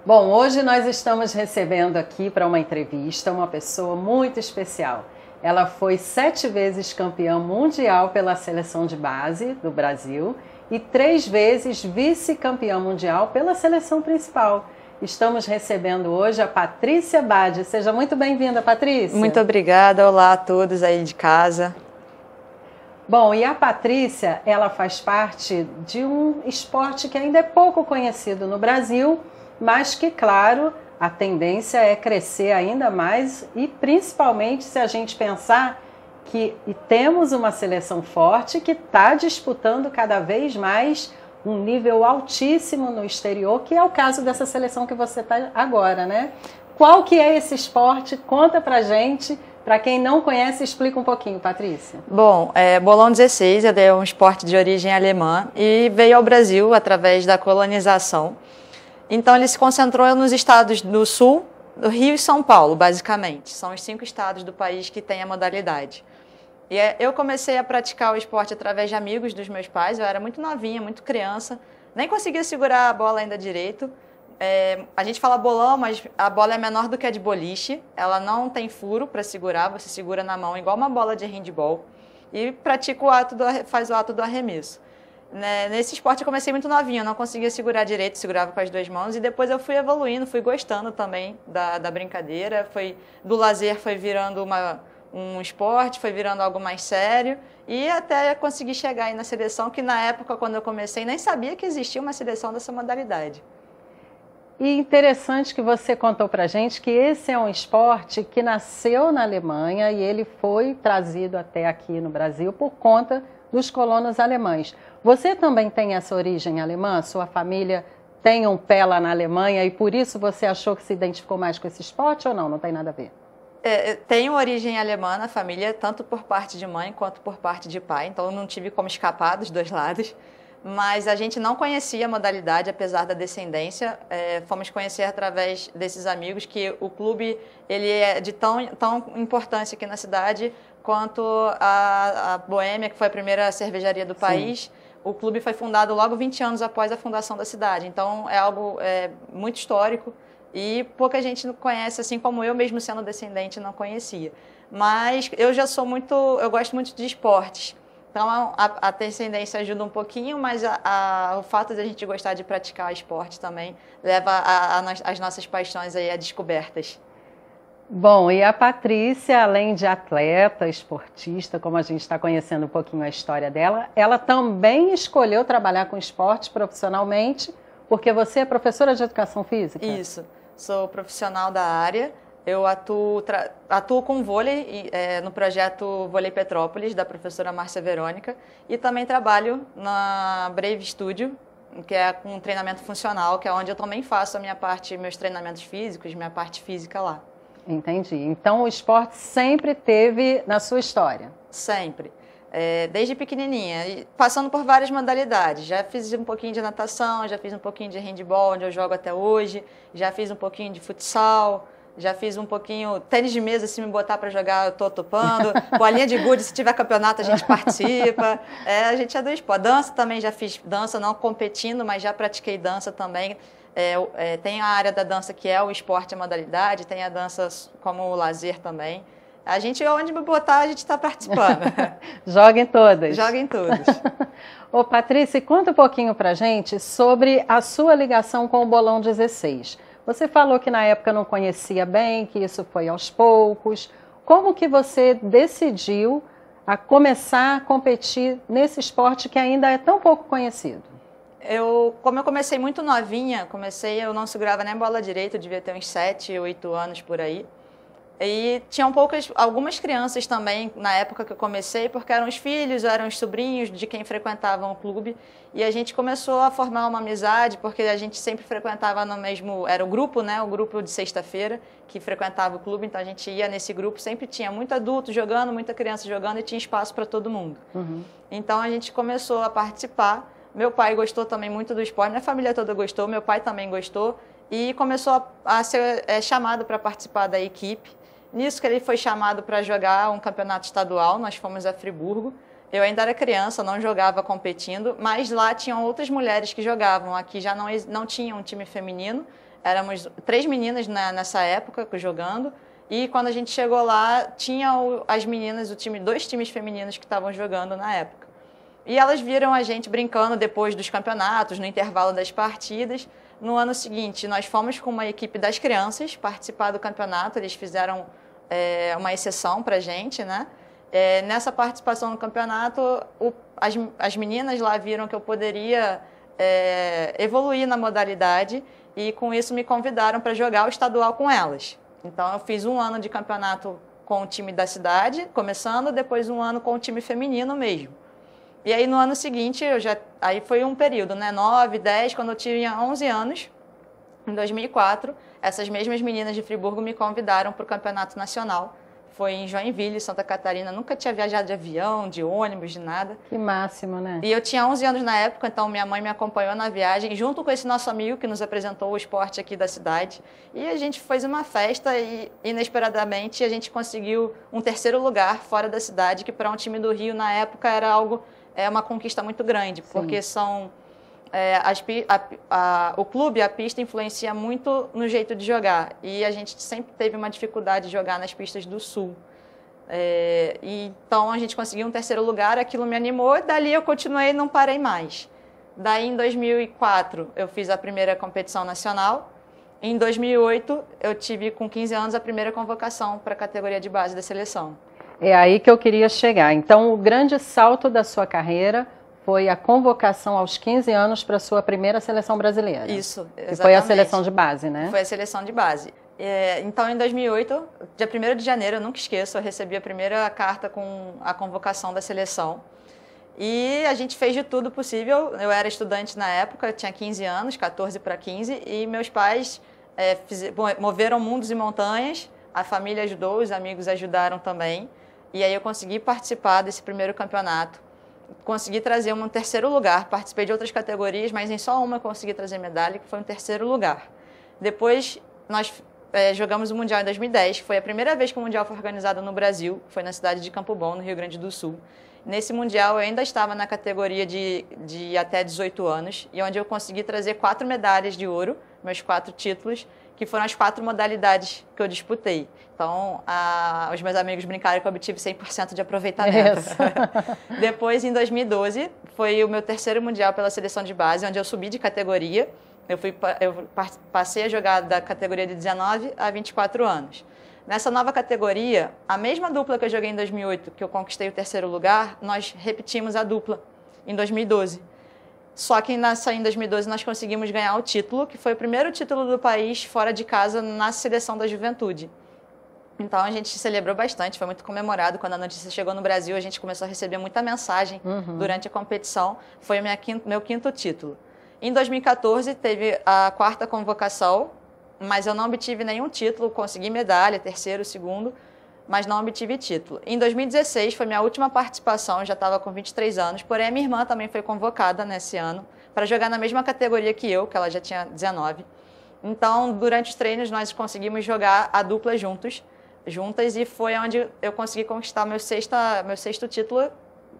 Bom, hoje nós estamos recebendo aqui para uma entrevista uma pessoa muito especial. Ela foi 7 vezes campeã mundial pela seleção de base do Brasil e 3 vezes vice-campeã mundial pela seleção principal. Estamos recebendo hoje a Patrícia Bade. Seja muito bem-vinda, Patrícia. Muito obrigada. Olá a todos aí de casa. Bom, e a Patrícia, ela faz parte de um esporte que ainda é pouco conhecido no Brasil, mas que, claro, a tendência é crescer ainda mais e principalmente se a gente pensar que temos uma seleção forte que está disputando cada vez mais um nível altíssimo no exterior, que é o caso dessa seleção que você está agora, né? Qual que é esse esporte? Conta pra gente. Para quem não conhece, explica um pouquinho, Patrícia. Bom, bolão 16 é um esporte de origem alemã e veio ao Brasil através da colonização. Então ele se concentrou nos estados do Sul, do Rio e São Paulo, basicamente. São os 5 estados do país que têm a modalidade. E eu comecei a praticar o esporte através de amigos dos meus pais. Eu era muito novinha, muito criança, nem conseguia segurar a bola ainda direito. A gente fala bolão, mas a bola é menor do que a de boliche. Ela não tem furo para segurar, você segura na mão igual uma bola de handball. E pratica faz o ato do arremesso. Nesse esporte eu comecei muito novinha, eu não conseguia segurar direito, segurava com as 2 mãos e depois eu fui evoluindo, fui gostando também da brincadeira, do lazer foi virando um esporte, foi virando algo mais sério e até consegui chegar aí na seleção, que na época quando eu comecei nem sabia que existia uma seleção dessa modalidade. E interessante que você contou pra gente que esse é um esporte que nasceu na Alemanha e ele foi trazido até aqui no Brasil por conta dos colonos alemães. Você também tem essa origem alemã? Sua família tem um pé lá na Alemanha e por isso você achou que se identificou mais com esse esporte ou não? Não tem nada a ver? Tenho origem alemã na família, tanto por parte de mãe quanto por parte de pai, então eu não tive como escapar dos 2 lados. Mas a gente não conhecia a modalidade, apesar da descendência. Fomos conhecer através desses amigos que o clube ele é de tão importância aqui na cidade quanto a Boêmia, que foi a primeira cervejaria do país. Sim. O clube foi fundado logo 20 anos após a fundação da cidade. Então é algo muito histórico e pouca gente conhece, assim como eu, mesmo sendo descendente, não conhecia. Mas eu gosto muito de esportes. Então, a descendência ajuda um pouquinho, mas o fato de a gente gostar de praticar esporte também leva as nossas paixões aí a descobertas. Bom, e a Patrícia, além de atleta, esportista, como a gente está conhecendo um pouquinho a história dela, ela também escolheu trabalhar com esporte profissionalmente, porque você é professora de educação física? Isso, sou profissional da área. Eu atuo com vôlei no projeto Vôlei Petrópolis, da professora Márcia Verônica, e também trabalho na Brave Studio, que é com treinamento funcional, que é onde eu também faço meus treinamentos físicos, minha parte física lá. Entendi. Então o esporte sempre teve na sua história? Sempre. Desde pequenininha, passando por várias modalidades. Já fiz um pouquinho de natação, já fiz um pouquinho de handball, onde eu jogo até hoje, já fiz um pouquinho de futsal. Já fiz um pouquinho tênis de mesa, se me botar para jogar, eu tô topando. Bolinha de gude, se tiver campeonato, a gente participa. A gente é do esporte. Dança também, já fiz dança, não competindo, mas já pratiquei dança também. Tem a área da dança que é o esporte, a modalidade, tem a dança como o lazer também. A gente, onde me botar, a gente está participando. Joga em todas. Joga em todas. Ô, Patrícia, conta um pouquinho pra gente sobre a sua ligação com o Bolão 16. Você falou que na época não conhecia bem, que isso foi aos poucos. Como que você decidiu a começar a competir nesse esporte que ainda é tão pouco conhecido? Como eu comecei muito novinha, eu não segurava nem bola direito, eu devia ter uns 7, 8 anos por aí. E tinham algumas crianças também na época que eu comecei, porque eram os filhos, eram os sobrinhos de quem frequentavam o clube. E a gente começou a formar uma amizade, porque a gente sempre frequentava no mesmo... Era o grupo, né? O grupo de sexta-feira que frequentava o clube. Então a gente ia nesse grupo, sempre tinha muito adulto jogando, muita criança jogando e tinha espaço para todo mundo. Uhum. Então a gente começou a participar. Meu pai gostou também muito do esporte, minha família toda gostou, meu pai também gostou. E começou a ser chamado para participar da equipe. Nisso que ele foi chamado para jogar um campeonato estadual, nós fomos a Friburgo. Eu ainda era criança, não jogava competindo, mas lá tinham outras mulheres que jogavam. Aqui já não tinha um time feminino, éramos 3 meninas nessa época jogando. E quando a gente chegou lá, tinha as meninas, 2 times femininos que estavam jogando na época. E elas viram a gente brincando depois dos campeonatos, no intervalo das partidas. No ano seguinte, nós fomos com uma equipe das crianças participar do campeonato, eles fizeram uma exceção para a gente, né? Nessa participação no campeonato, as meninas lá viram que eu poderia evoluir na modalidade e com isso me convidaram para jogar o estadual com elas. Então eu fiz um ano de campeonato com o time da cidade, começando, depois um ano com o time feminino mesmo. E aí no ano seguinte, aí foi um período, né, 9, 10, quando eu tinha 11 anos, em 2004, essas mesmas meninas de Friburgo me convidaram para o campeonato nacional. Foi em Joinville, Santa Catarina. Nunca tinha viajado de avião, de ônibus, de nada. Que máximo, né? E eu tinha 11 anos na época, então minha mãe me acompanhou na viagem, junto com esse nosso amigo que nos apresentou o esporte aqui da cidade. E a gente fez uma festa e, inesperadamente, a gente conseguiu um 3º lugar fora da cidade, que para um time do Rio, na época, era uma conquista muito grande, porque são... o clube, a pista influencia muito no jeito de jogar e a gente sempre teve uma dificuldade de jogar nas pistas do Sul. Então a gente conseguiu um 3º lugar, aquilo me animou, dali eu continuei e não parei mais. Daí em 2004 eu fiz a primeira competição nacional, em 2008 eu tive com 15 anos a primeira convocação para a categoria de base da seleção. É aí que eu queria chegar. Então o grande salto da sua carreira foi a convocação aos 15 anos para a sua primeira seleção brasileira. Isso, exatamente. E foi a seleção de base, né? Foi a seleção de base. Então, em 2008, dia 1º de janeiro, eu nunca esqueço, eu recebi a primeira carta com a convocação da seleção. E a gente fez de tudo possível. Eu era estudante na época, eu tinha 15 anos, 14 para 15, e meus pais moveram mundos e montanhas, a família ajudou, os amigos ajudaram também. E aí eu consegui participar desse primeiro campeonato. Consegui trazer um 3º lugar, participei de outras categorias, mas em só uma consegui trazer medalha, que foi um 3º lugar. Depois nós jogamos o Mundial em 2010, que foi a primeira vez que o Mundial foi organizado no Brasil, foi na cidade de Campo Bom, no Rio Grande do Sul. Nesse Mundial eu ainda estava na categoria de até 18 anos, e onde eu consegui trazer 4 medalhas de ouro, meus 4 títulos, que foram as 4 modalidades que eu disputei. Então, os meus amigos brincaram que eu obtive 100% de aproveitamento. Depois, em 2012, foi o meu 3º Mundial pela seleção de base, onde eu subi de categoria. Eu passei a jogar da categoria de 19 a 24 anos. Nessa nova categoria, a mesma dupla que eu joguei em 2008, que eu conquistei o 3º lugar, nós repetimos a dupla em 2012. Só que em 2012 nós conseguimos ganhar o título, que foi o primeiro título do país fora de casa na seleção da juventude. Então a gente celebrou bastante, foi muito comemorado. Quando a notícia chegou no Brasil, a gente começou a receber muita mensagem durante a competição. Foi o meu 5º título. Em 2014 teve a 4ª convocação, mas eu não obtive nenhum título, consegui medalha, 3º, 2º, mas não obtive título. Em 2016 foi minha última participação, já estava com 23 anos, porém a minha irmã também foi convocada nesse ano para jogar na mesma categoria que eu, que ela já tinha 19. Então, durante os treinos, nós conseguimos jogar a dupla juntas, e foi onde eu consegui conquistar meu 6º título,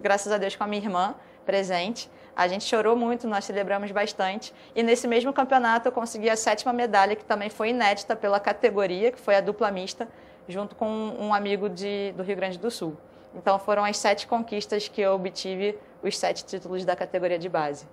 graças a Deus, com a minha irmã presente. A gente chorou muito, nós celebramos bastante. E nesse mesmo campeonato eu consegui a 7ª medalha, que também foi inédita pela categoria, que foi a dupla mista, junto com um amigo do Rio Grande do Sul. Então foram as 7 conquistas que eu obtive, os 7 títulos da categoria de base.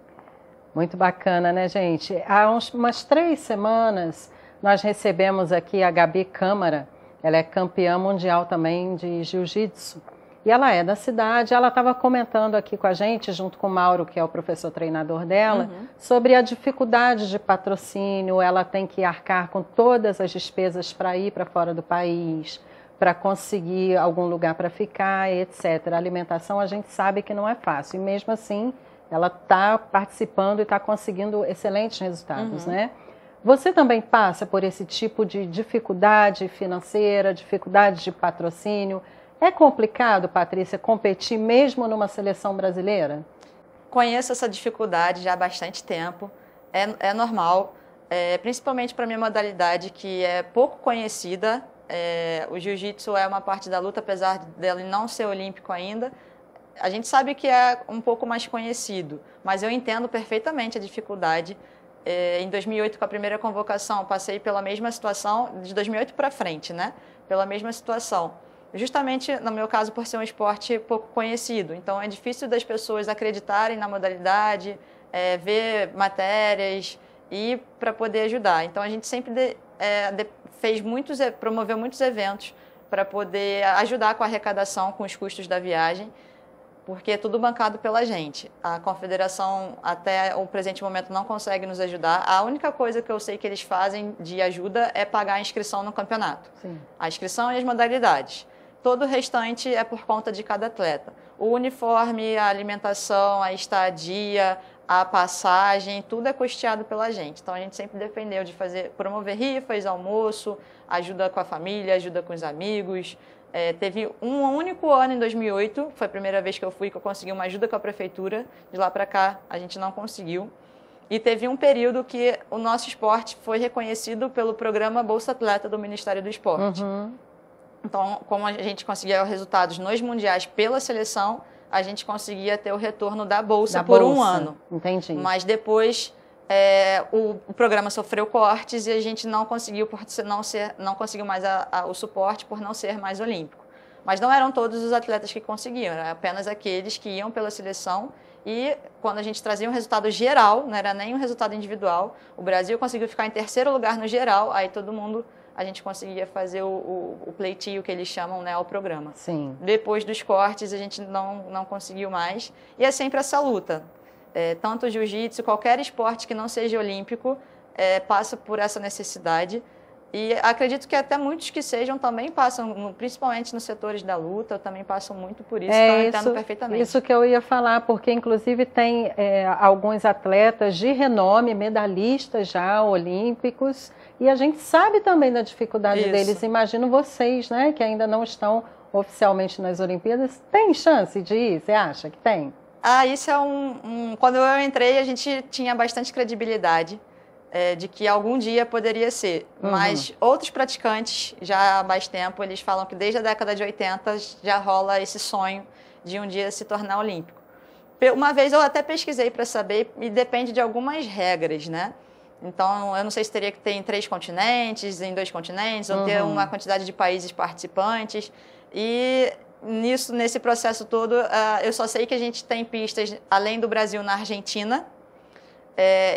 Muito bacana, né, gente? Há umas 3 semanas nós recebemos aqui a Gabi Câmara. Ela é campeã mundial também de jiu-jitsu. E ela é da cidade, ela estava comentando aqui com a gente, junto com o Mauro, que é o professor treinador dela, sobre a dificuldade de patrocínio. Ela tem que arcar com todas as despesas para ir para fora do país, para conseguir algum lugar para ficar, etc. A alimentação a gente sabe que não é fácil, e mesmo assim ela está participando e está conseguindo excelentes resultados, né? Você também passa por esse tipo de dificuldade financeira, dificuldade de patrocínio? É complicado, Patrícia, competir mesmo numa seleção brasileira? Conheço essa dificuldade já há bastante tempo. É normal, principalmente para a minha modalidade, que é pouco conhecida. O jiu-jitsu é uma parte da luta, apesar dele não ser olímpico ainda. a gente sabe que é um pouco mais conhecido, mas eu entendo perfeitamente a dificuldade. Em 2008, com a primeira convocação, passei pela mesma situação, de 2008 para frente, né? Pela mesma situação. Justamente, no meu caso, por ser um esporte pouco conhecido. Então, é difícil das pessoas acreditarem na modalidade, ver matérias e para poder ajudar. Então, a gente sempre promoveu muitos eventos para poder ajudar com a arrecadação, com os custos da viagem, porque é tudo bancado pela gente. A confederação, até o presente momento, não consegue nos ajudar. A única coisa que eu sei que eles fazem de ajuda é pagar a inscrição no campeonato. Sim. A inscrição e as modalidades. Todo o restante é por conta de cada atleta. O uniforme, a alimentação, a estadia, a passagem, tudo é custeado pela gente. Então, a gente sempre defendeu de promover rifas, almoço, ajuda com a família, ajuda com os amigos. Teve um único ano em 2008, foi a primeira vez que eu fui, que eu consegui uma ajuda com a prefeitura. De lá para cá, a gente não conseguiu. E teve um período que o nosso esporte foi reconhecido pelo programa Bolsa Atleta do Ministério do Esporte. Uhum. Então, como a gente conseguia resultados nos mundiais pela seleção, a gente conseguia ter o retorno da Bolsa por um ano. Entendi. Mas depois o programa sofreu cortes e a gente não conseguiu, não conseguiu mais o suporte por não ser mais olímpico. Mas não eram todos os atletas que conseguiam, eram apenas aqueles que iam pela seleção. E quando a gente trazia um resultado geral, não era nem um resultado individual, o Brasil conseguiu ficar em terceiro lugar no geral, aí todo mundo, a gente conseguia fazer o pleitio, que eles chamam, né, ao programa. Sim. Depois dos cortes, a gente não conseguiu mais. E é sempre essa luta. Tanto o jiu-jitsu, qualquer esporte que não seja olímpico, passa por essa necessidade. E acredito que até muitos que sejam também passam, principalmente nos setores da luta, também passam muito por isso, então eu entendo perfeitamente. Isso que eu ia falar, porque inclusive tem alguns atletas de renome, medalhistas já olímpicos, e a gente sabe também da dificuldade deles. Imagino vocês, né, que ainda não estão oficialmente nas Olimpíadas, tem chance de ir? Você acha que tem? Isso é quando eu entrei, a gente tinha bastante credibilidade de que algum dia poderia ser. Uhum. Mas outros praticantes, já há mais tempo, eles falam que desde a década de 80 já rola esse sonho de um dia se tornar olímpico. Uma vez eu até pesquisei para saber, e depende de algumas regras, né? Então, eu não sei se teria que ter em 3 continentes, em 2 continentes, ou ter uma quantidade de países participantes. E nesse processo todo, eu só sei que a gente tem pistas, além do Brasil, na Argentina.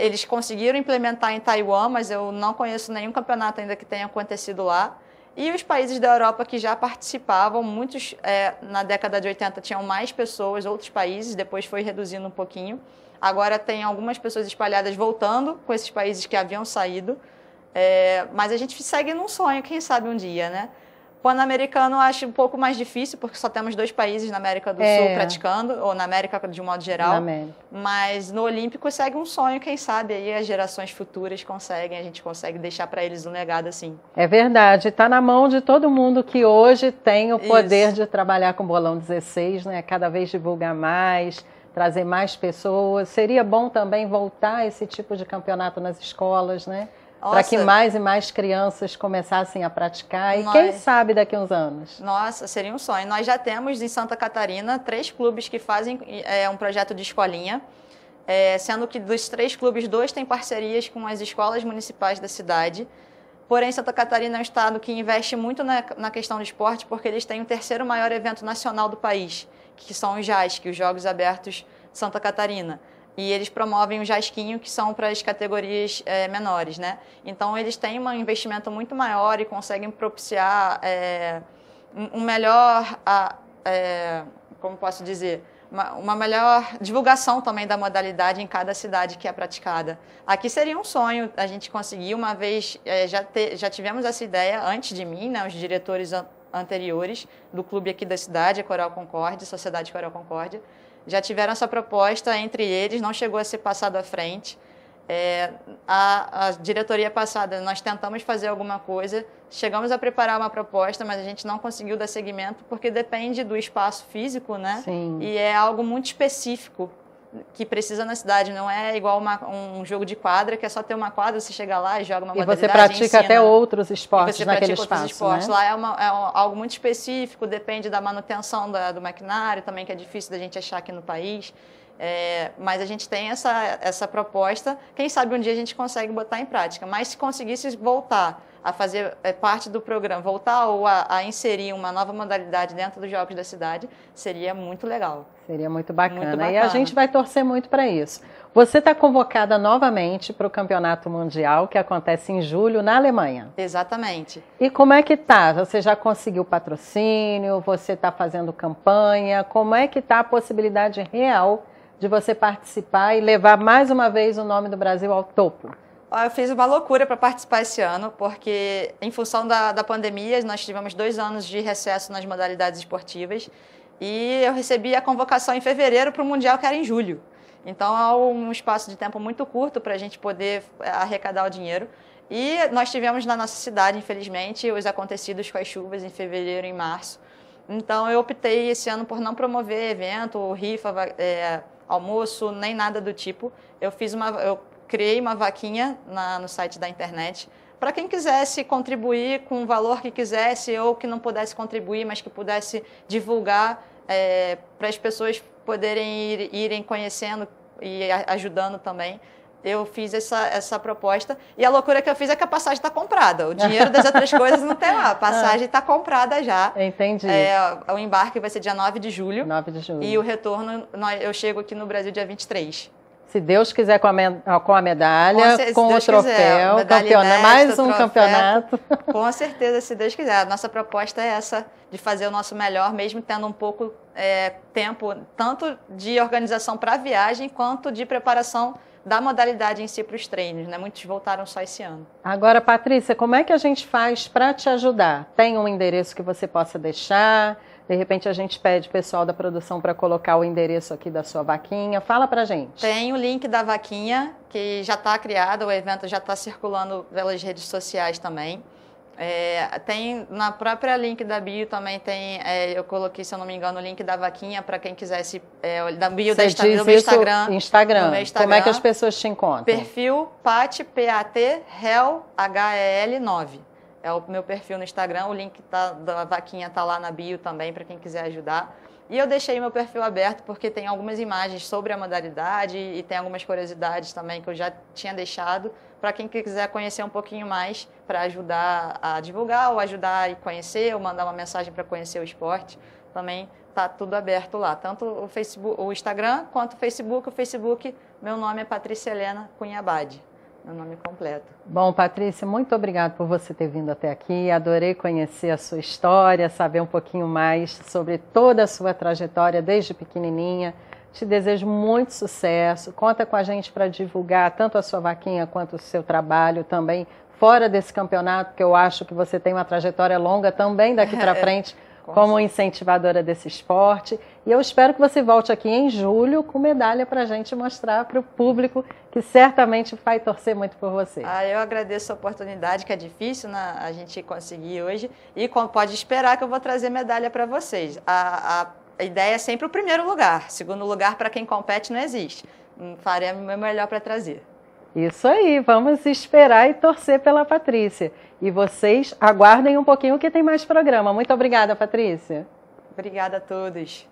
Eles conseguiram implementar em Taiwan, mas eu não conheço nenhum campeonato ainda que tenha acontecido lá. E os países da Europa que já participavam, muitos na década de 80 tinham mais pessoas, outros países, depois foi reduzindo um pouquinho. Agora tem algumas pessoas espalhadas voltando com esses países que haviam saído. Mas a gente segue num sonho, quem sabe um dia, né? Pan-americano eu acho um pouco mais difícil, porque só temos 2 países na América do Sul praticando, ou na América de um modo geral. Mas no Olímpico segue um sonho, quem sabe aí as gerações futuras a gente consegue deixar para eles um legado assim. É verdade, está na mão de todo mundo que hoje tem o poder de trabalhar com Bolão 16, né? Cada vez divulgar mais, trazer mais pessoas. Seria bom também voltar a esse tipo de campeonato nas escolas, né? Para que mais e mais crianças começassem a praticar. E quem sabe daqui a uns anos? Nossa, seria um sonho. Nós já temos em Santa Catarina 3 clubes que fazem um projeto de escolinha, sendo que dos 3 clubes, 2 têm parcerias com as escolas municipais da cidade. Porém, Santa Catarina é um estado que investe muito na questão do esporte, porque eles têm o 3º maior evento nacional do país, que são os JASC, os Jogos Abertos de Santa Catarina. E eles promovem o jasquinho, que são para as categorias menores, né? Então, eles têm um investimento muito maior e conseguem propiciar um melhor, como posso dizer, uma melhor divulgação também da modalidade em cada cidade que é praticada. Aqui seria um sonho a gente conseguir, uma vez, já tivemos essa ideia antes de mim, né? Os diretores anteriores do clube aqui da cidade, a Coral Concórdia, Sociedade Coral Concórdia, já tiveram essa proposta entre eles, não chegou a ser passado à frente. A diretoria passada, nós tentamos fazer alguma coisa, chegamos a preparar uma proposta, mas a gente não conseguiu dar seguimento, porque depende do espaço físico, né? Sim. E é algo muito específico que precisa na cidade, não é igual um jogo de quadra, que é só ter uma quadra, você chega lá e joga uma modalidade. E você pratica até outros esportes naquele espaço, esportes. Né? Lá é algo muito específico, depende da manutenção do maquinário, também que é difícil da gente achar aqui no país. Mas a gente tem essa proposta, quem sabe um dia a gente consegue botar em prática, mas se conseguisse voltar a fazer parte do programa, voltar ou a inserir uma nova modalidade dentro dos Jogos da Cidade, seria muito legal. Seria muito bacana. E a gente vai torcer muito para isso. Você está convocada novamente para o Campeonato Mundial, que acontece em julho, na Alemanha. Exatamente. E como é que está? Você já conseguiu patrocínio? Você está fazendo campanha? Como é que está a possibilidade real de você participar e levar mais uma vez o nome do Brasil ao topo? Eu fiz uma loucura para participar esse ano, porque em função da pandemia, nós tivemos 2 anos de recesso nas modalidades esportivas e eu recebi a convocação em fevereiro para o Mundial, que era em julho. Então é um espaço de tempo muito curto para a gente poder arrecadar o dinheiro. E nós tivemos na nossa cidade, infelizmente, os acontecidos com as chuvas em fevereiro e em março. Então eu optei esse ano por não promover evento, rifa, almoço, nem nada do tipo. Eu criei uma vaquinha no site da internet para quem quisesse contribuir com o valor que quisesse ou que não pudesse contribuir, mas que pudesse divulgar para as pessoas poderem irem conhecendo e ajudando também. Eu fiz essa proposta e a loucura que eu fiz é que a passagem está comprada. O dinheiro das outras coisas não tem lá. A passagem está comprada já. Entendi. O embarque vai ser dia 9 de julho. 9 de julho. E o retorno, eu chego aqui no Brasil dia 23. Se Deus quiser, com a medalha, com o troféu, mais um campeonato. Com certeza, se Deus quiser. A nossa proposta é essa, de fazer o nosso melhor, mesmo tendo um pouco tempo, tanto de organização para a viagem, quanto de preparação da modalidade em si para os treinos, né? Muitos voltaram só esse ano. Agora, Patrícia, como é que a gente faz para te ajudar? Tem um endereço que você possa deixar? De repente a gente pede o pessoal da produção para colocar o endereço aqui da sua vaquinha. Fala pra gente. Tem o link da vaquinha, que já está criado, o evento já está circulando pelas redes sociais também. Tem na própria link da bio também tem, eu coloquei, se eu não me engano, o link da vaquinha para quem quisesse, da bio do meu Instagram. Como é que as pessoas te encontram? Perfil Pat, P-A-T, Hel, H-E-L 9. É o meu perfil no Instagram, o link da vaquinha está lá na bio também, para quem quiser ajudar. E eu deixei meu perfil aberto porque tem algumas imagens sobre a modalidade e tem algumas curiosidades também que eu já tinha deixado para quem quiser conhecer um pouquinho mais, para ajudar a divulgar ou ajudar a conhecer ou mandar uma mensagem para conhecer o esporte. Também está tudo aberto lá, tanto o Facebook, o Instagram quanto o Facebook. O Facebook, meu nome é Patrícia Helena Cunha Abade. Meu nome completo. Bom, Patrícia, muito obrigada por você ter vindo até aqui. Adorei conhecer a sua história, saber um pouquinho mais sobre toda a sua trajetória desde pequenininha. Te desejo muito sucesso. Conta com a gente para divulgar tanto a sua vaquinha quanto o seu trabalho também fora desse campeonato, que eu acho que você tem uma trajetória longa também daqui para frente. Como incentivadora desse esporte. E eu espero que você volte aqui em julho com medalha para a gente mostrar para o público, que certamente vai torcer muito por você. Eu agradeço a oportunidade, que é difícil, né, a gente conseguir hoje. E pode esperar que eu vou trazer medalha para vocês. A ideia é sempre o primeiro lugar. Segundo lugar, para quem compete, não existe. Farei o meu melhor para trazer. Isso aí, vamos esperar e torcer pela Patrícia. E vocês aguardem um pouquinho que tem mais programa. Muito obrigada, Patrícia. Obrigada a todos.